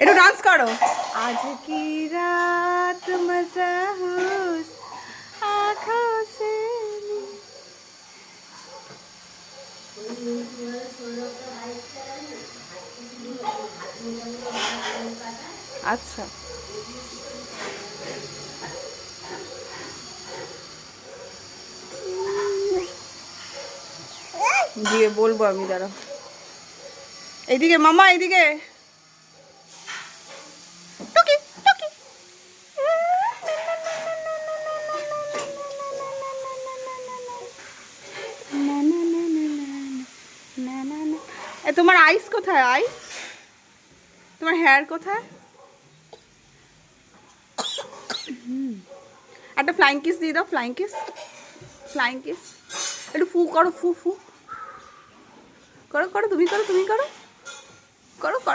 একটু ডান্স করো। আজ কি রাত মজা হুস आँखों से আচ্ছা দিয়ে বলবো আমি, দাঁড়া। এইদিকে মামা, এইদিকে টুকি টুকি। এ তোমার আইস কোথায়? আইস, তোমার হেয়ার কোথায়? একটা ফ্লাইং কিস দিয়ে দাও, ফ্লাইং কিস, ফ্লাইং কিস। একটু ফু করো, ফু ফু করো, করো তুমি, করো তুমি, করো করো করো।